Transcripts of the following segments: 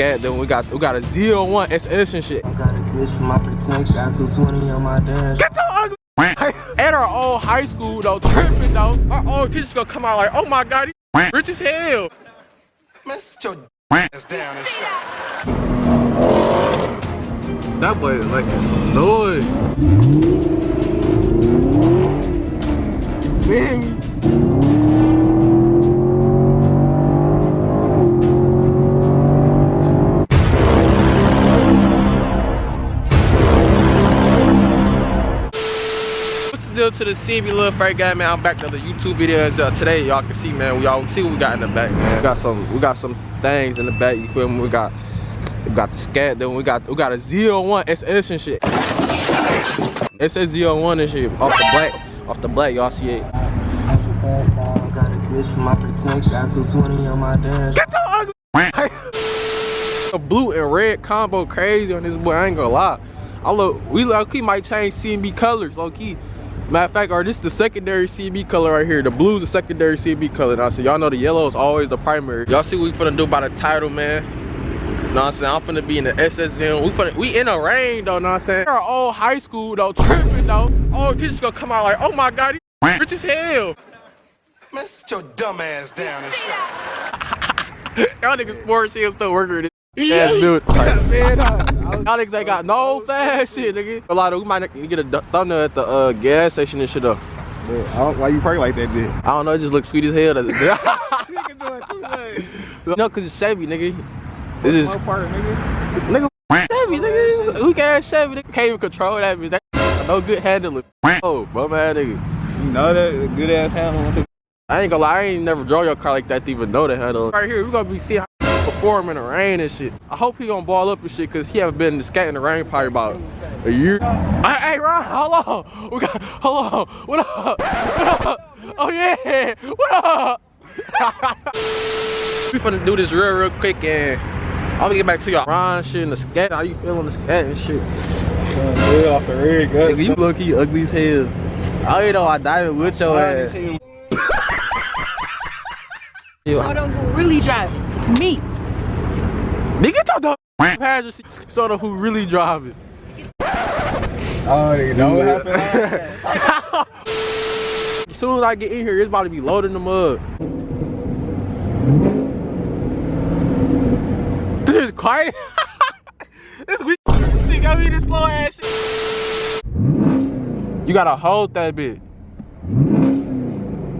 scat. Then we got a Z01 SS and shit. I got a glitch for my protection. Got 220 on my dash. Get the ugly. At our old high school though, tripping though. Our old teachers gonna come out like, oh my god, he's rich as hell. Man, sit your ass down and shit. That boy is making some noise. Man. To the cmblilfraent guy, man. I'm back to the YouTube videos. Today y'all can see, man, y'all see what we got in the back, man. We got some things in the back, you feel me? We got the scat, then we got a Z01 SS and shit. SS Z01 and shit. Off the black, y'all see it. I got a glitch for my protection. Got 220 on my dash. Get the ugly. The blue and red combo crazy on this boy, I ain't gonna lie. We low-key might change CMB colors, low-key. Matter of fact, this is the secondary CB color right here. The blue is the secondary CB color. Now, so y'all know the yellow is always the primary. Y'all see what we finna do by the title, man. Know what I'm saying? I'm finna be in the SSM. We in the rain though, know what I'm saying? Our old high school though, tripping though. Old teachers gonna come out like, oh my god, he's rich as hell. Man, sit your dumb ass down and shit. Y'all niggas sports here still working this. Yeah, dude. Y'all niggas ain't got no fast shit, nigga. A lot of we might get a thunder at the gas station and shit though. Why you park like that, dude? I don't know, it just looks sweet as hell. No, cause it's Chevy, nigga. This is part, nigga. Chevy, nigga. Who got Chevy? Nigga can't even control that bitch. That no good handling. Oh, bum ass nigga. You know that good ass handling. I ain't gonna lie, I ain't never drove your car like that to even know the handle. Right here, we gonna be seeing how perform in the rain and shit. I hope he gonna ball up and shit, cause he haven't been in the skate in the rain probably about a year. Hey Ron, hold on. Hold on. What up? What up? Oh yeah. What up? We finna do this real quick and I'm gonna get back to y'all. Ron shit and the scat. How you feeling the scat and shit? Good off the rig, good. You look-key ugly as hell. Oh, you know I dive with your ass. I don't who really drive. It's me. Nigga, talk the passenger seat. So the who really driving. Oh, you know what happened? As soon as I get in here, it's about to be loading the mud. This is quiet. This weak thing got me this slow ass shit. You gotta hold that bit.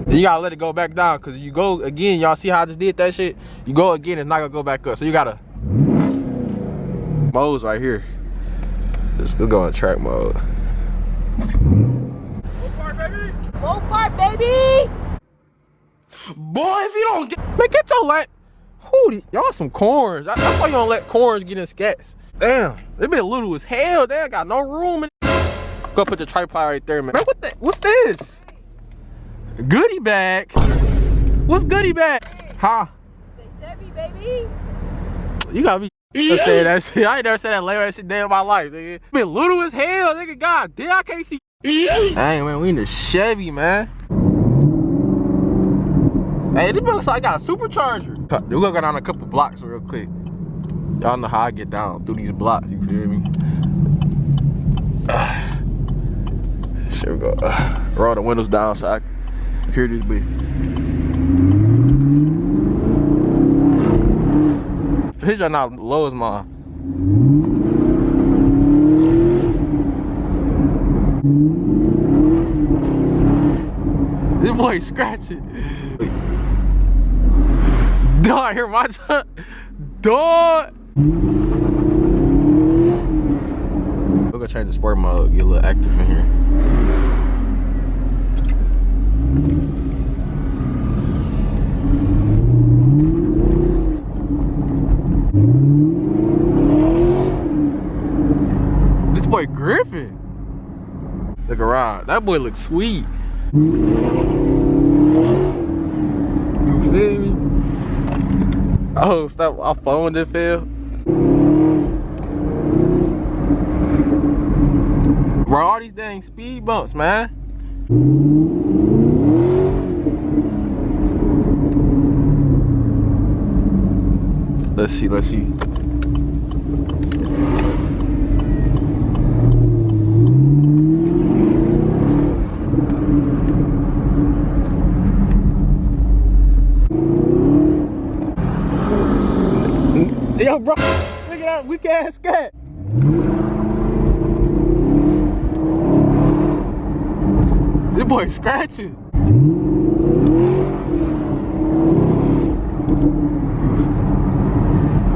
You gotta let it go back down, cause you go again, y'all see how I just did that shit? You go again, it's not gonna go back up. So you gotta modes right here. Let's go in track mode. Go part, baby! Boy, if you don't man, get your light. Y'all some corns. That's why you don't let corns get in scats. Damn, they been little as hell. They ain't got no room in. Go put the tripod right there, man. What's this? Goodie bag? What's goodie bag? Huh? Say Chevy, baby. You gotta be saying that shit. I ain't never said that lame shit day in my life, nigga. Been little as hell, nigga. God damn, I can't see. Dang, man, we in the Chevy, man. Hey, this looks like I got a supercharger. We're gonna go down a couple blocks real quick. Y'all know how I get down through these blocks, you feel me? Here we go. Roll the windows down so I can hear this bitch. His are not low as mine. This boy scratching. Dog, hear my truck? Dog. We're gonna change the sport mode, get a little active in here. This boy gripping. Look around. That boy looks sweet. You feel me? Oh, stop. Our phone did fail. Bro, all these dang speed bumps, man. Let's see, let's see. Yo, bro, look at that weak ass cat. This boy scratching.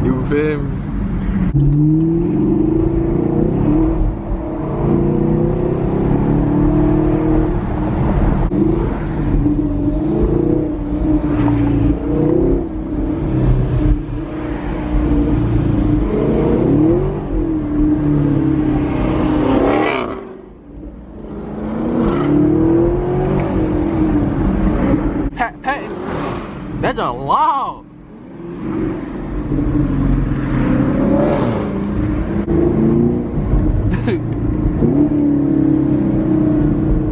You feel me? That's a loud.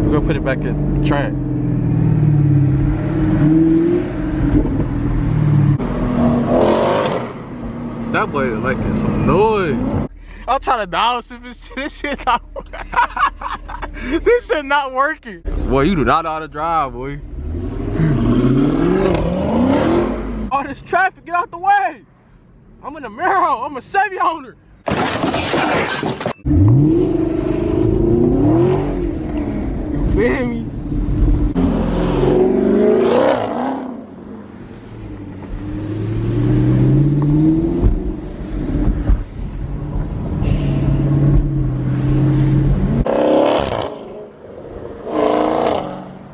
We're gonna put it back in track. That boy is making some noise. I'm trying to downshift this shit not this shit not working. Boy, you do not know how to drive, boy. All this traffic, get out the way. I'm in the mirror, I'm a Chevy owner. You feel me?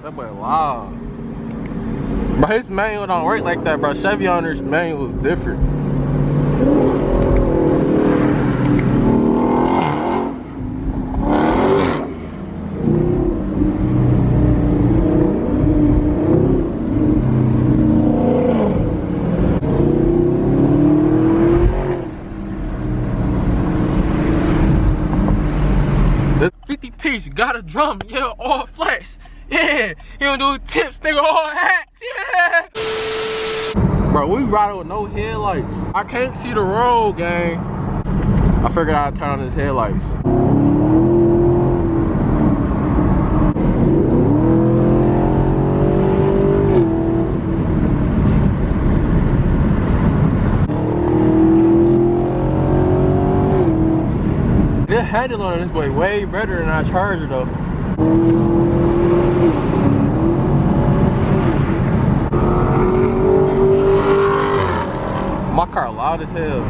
That boy loud. Bro, his manual don't work like that, bro. Chevy owner's manual is different. The 50 piece got a drum, yeah, all flats. Yeah, you don't do tips, nigga, all hats, yeah. Bro, we riding with no headlights. I can't see the road, gang. I figured I'd turn on his headlights. The handle on this boy way better than our Charger though. My car loud as hell.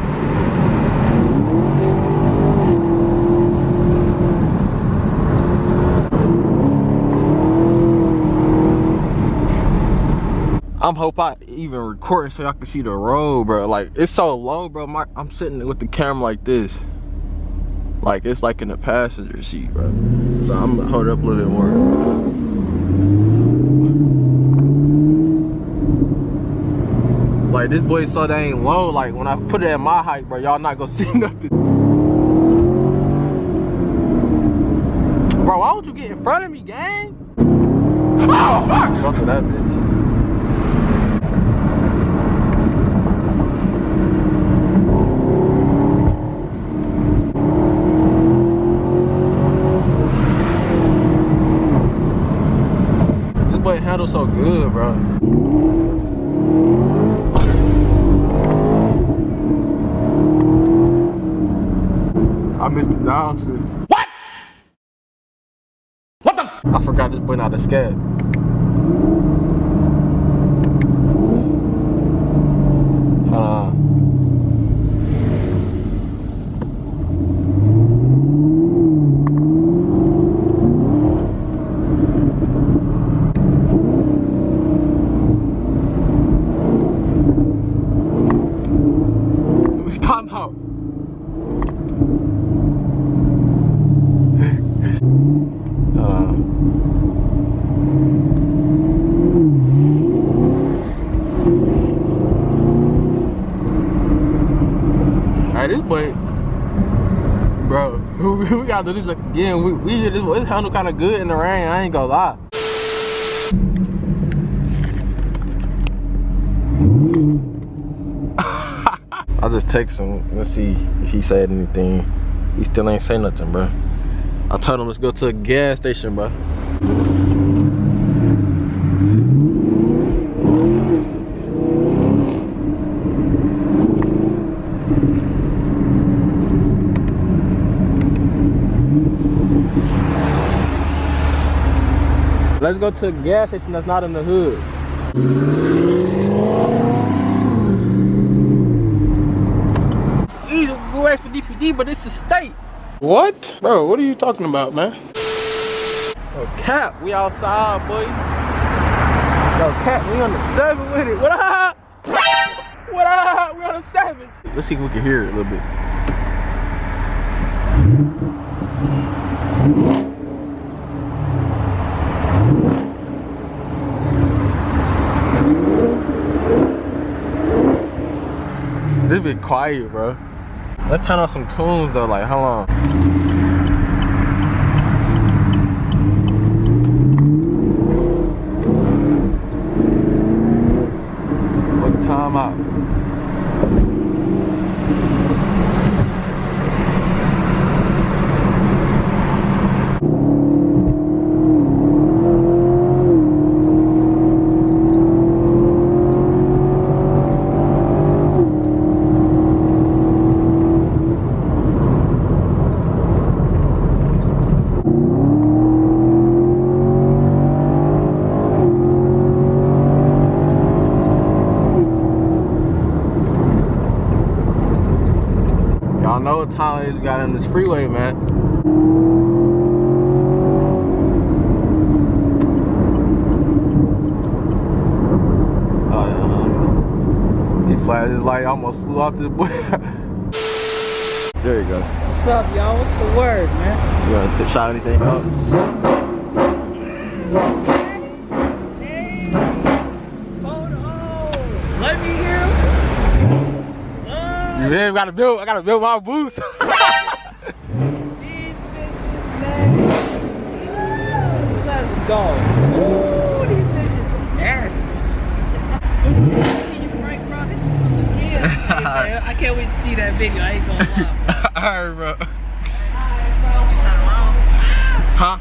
I'm hope I even record so y'all can see the road, bro. Like, it's so low, bro. I'm sitting with the camera like this. Like, it's like in the passenger seat, bro. So I'm gonna hold it up a little bit more. Like, this boy so dang low, like when I put it at my height, bro, y'all not gonna see nothing. Bro, why don't you get in front of me, gang? Oh, fuck! Go to that bitch. This boy handles so good, bro. I missed the downshift. What? What the f? I forgot this boy not a scat. Time out. Alright, this boy, bro, we gotta do this again. We this handle kind of good in the rain. I ain't gonna lie. I'll just text him. Let's see if he said anything. He still ain't say nothing, bro. I told him let's go to a gas station, bro. Let's go to a gas station that's not in the hood. It's easy to go away for DPD, but it's a state. What? Bro, what are you talking about, man? Oh, Cap, we outside, boy. Yo, Cap, we on the 7 with it. What up? What up? We on the 7. Let's see if we can hear it a little bit. This bit quiet, bro. Let's turn on some tunes though, like how long? What time out? Y'all know what time it is. We got in this freeway, man. Oh yeah. He flashed his light, almost flew off this boy. There you go. What's up, y'all? What's the word, man? You want to shout anything out? Hey, hold on. Let me hear him. You ain't gotta build. I gotta build my boots. These bitches, man. Let's go. Ooh, these bitches nasty. Frank brought this shit was a kid. Man. I can't wait to see that video. I ain't gonna lie. Alright, bro. Alright, bro. Turn around. Huh?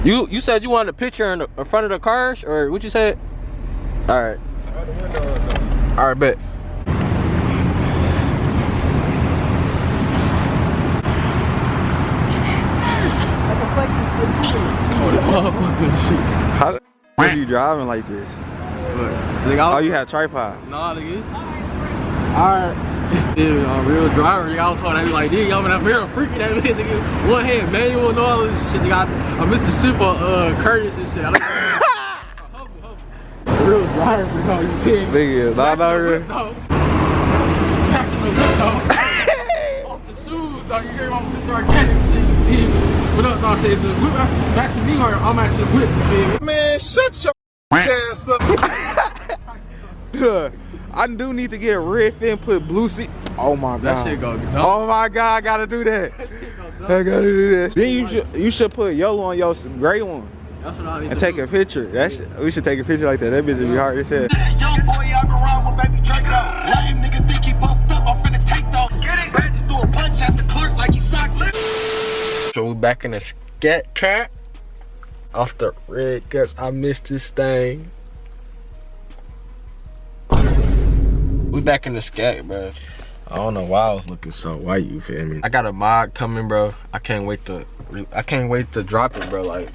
You said you wanted a picture in the front of the cars, or what you said? All right. All right, bet. How the are you driving like this? Oh, you have tripod? Nah, nigga. Alright. Yeah, real driver, nigga. I was told that be like, nigga, I'm in that mirror freaking that man, nigga. One hand manual and all this shit, nigga. I missed the shit for Curtis and shit. Real driver, no, you can't. Nigga, nah, real. Catching the whip, though. Off the shoes, though. You hear me off Mr. Organic shit, you feel me? What up, dog? I said, the whip back to me, or I'm actually whip, you feel me? Man, shut your ass up. I do need to get a red fin, put blue seat. Oh my god. That shit go dumb. Oh my god, I gotta do that. I gotta do that. Then you should put yellow on your gray one. That's what I need And to take do. a picture. We should take a picture like that. That bitch would be hard as hell. Young boy out around with baby Draco. Lame nigga think he buffed up. I'm finna take those. Get it? Badges threw a punch at the clerk like he socked lit. So we back in the scat cat. Off the red guts. I missed this thing. We back in the scat, bro. I don't know why I was looking so white, you feel me? I got a mod coming, bro. I can't wait to drop it, bro. Like,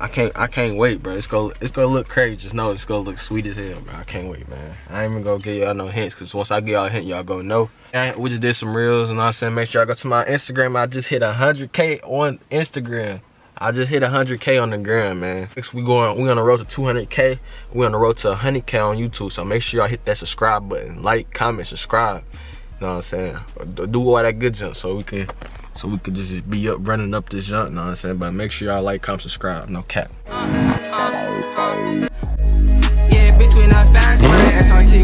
I can't wait, bro. It's gonna look crazy. Just know it's gonna look sweet as hell, bro. I can't wait, man. I ain't even gonna give y'all no hints, cause once I give y'all a hint, y'all gonna know. And we just did some reels, and I'm saying make sure y'all go to my Instagram. I just hit 100K on Instagram. I just hit 100K on the gram, man. We on the road to 200K. We on the road to 100K on YouTube. So make sure y'all hit that subscribe button, like, comment, subscribe. You know what I'm saying? Do all that good junk so we can just be up running up this junk. You know what I'm saying? But make sure y'all like, comment, subscribe. No cap. Yeah, between us, fast, SRT.